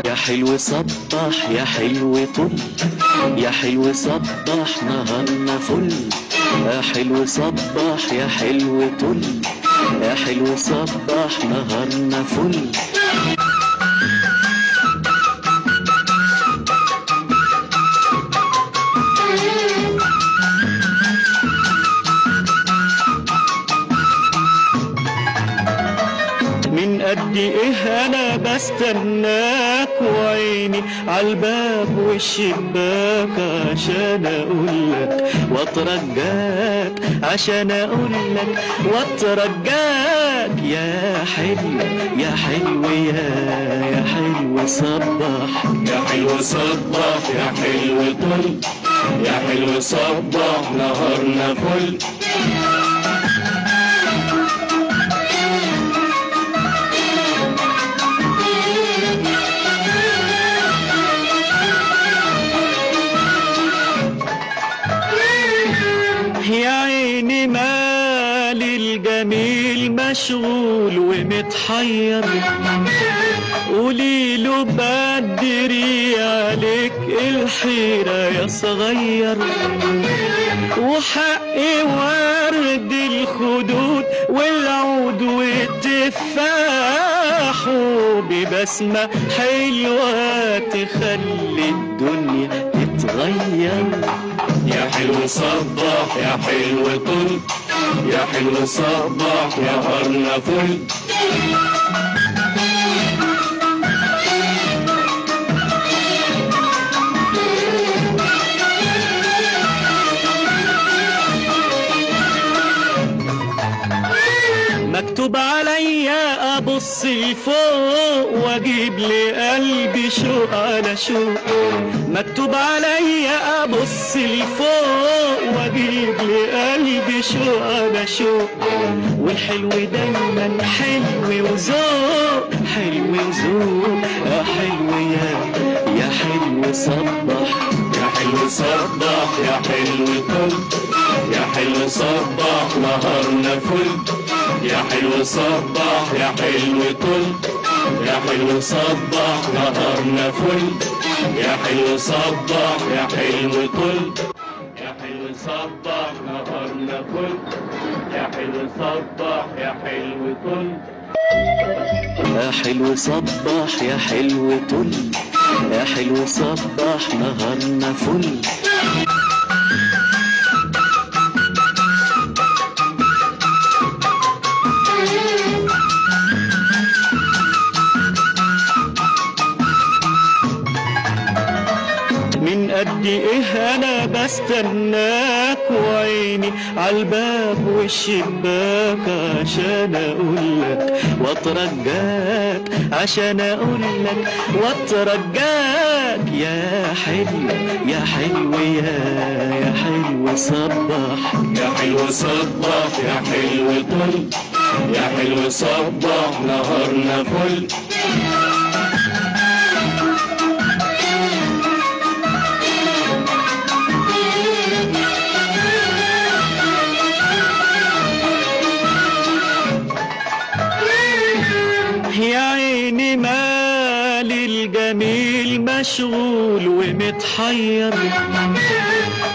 يا حلو صبح يا حلو طل، يا حلو صبح نهارنا فل. يا حلو صبح يا حلو طل، يا حلو صبح نهارنا فل. من قد ايه انا بستناك وعيني عالباب والشباك عشان اقولك واترجاك، عشان اقولك واترجاك. يا حلو يا حلو يا حلو صبح، يا حلو صبح يا حلو طل، يا حلو صبح نهارنا فل. يا عيني مالي الجميل مشغول ومتحير، قوليله بدري عليك الحيرة يا صغير. وحقي ورد الخدود والعود والتفاح وببسمة حلوة تخلي الدنيا تتغير. يا حلو صبح يا حلو طل، يا حلو صبح نهارنا فل. مكتوب عليا ابص لفوق واجيب لقلبي شوق على شوق. مكتوب عليا ابص لفوق واجيب لقلبي شوق على شوق. والحلو دايما حلو وذوق، حلو وذوق. يا حلو يا حلو صبح، يا حلو صبح يا حلو طل، يا حلو صبح نهارنا فل. يا حلو صبح يا حلو طل، يا حلو صبح نهارنا فل. يا حلو صبح يا حلو طل، يا حلو صبح نهارنا فل. يا حلو صبح يا حلو طل. يا حلو صبح يا حلو طل، يا حلو صبح نهارنا فل. من قد ايه انا بستناك وعيني عالباب والشباك عشان اقولك واترجاك، عشان اقولك واترجاك. يا حلو يا حلو يا حلو صبح، يا حلو صبح يا حلو طل، يا حلو صبح نهارنا فل. يا عيني مالي الجميل مشغول ومتحير،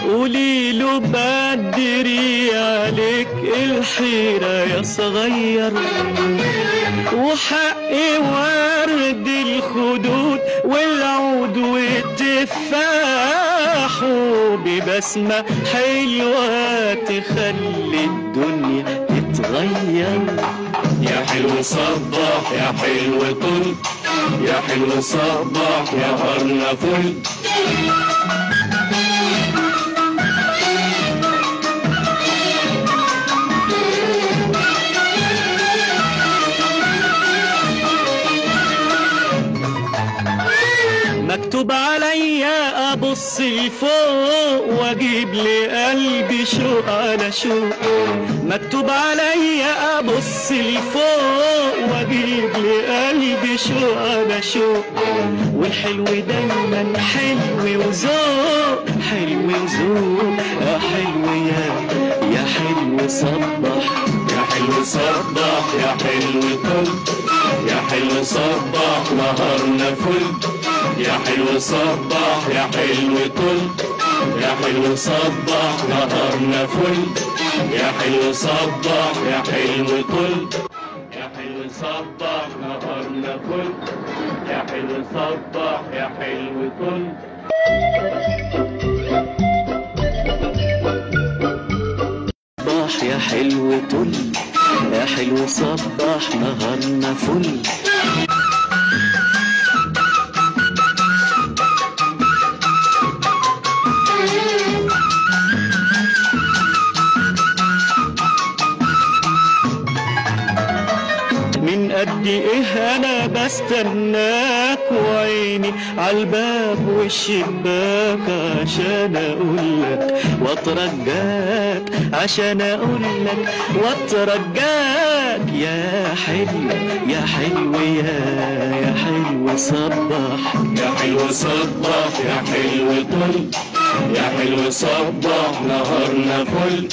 قوليله بدري عليك الحيرة يا صغير. وحقي ورد الخدود والعود والتفاح وببسمة حلوة تخلي الدنيا تتغير. يا حلو صبح يا حلو طل، يا حلو صبح نهارنا فل. مكتوب عليا ابص لفوق واجيب لقلبي شوق على شوق. مكتوب عليا ابص لفوق واجيب لقلبي شوق على شوق. والحلو دايما حلو وذوق، حلو وذوق. يا حلو يا حلو صبح يا حلو صبح يا حلو طل، يا حلو صبح نهارنا فل، يا حلو صبح يا حلو طل، يا حلو صبح نهارنا فل، يا حلو صبح يا حلو طل، يا حلو صبح نهارنا فل، يا حلو صبح يا حلو طل. صباح يا حلو طل، يا حلو صبح نهارنا فل. من قد ايه انا بستناك وعيني عالباب والشباك عشان اقولك واترجاك، عشان اقولك واترجاك يا حلو يا حلو يا حلو صبح يا حلو صبح يا حلو طل، يا حلو صبح نهارنا فل،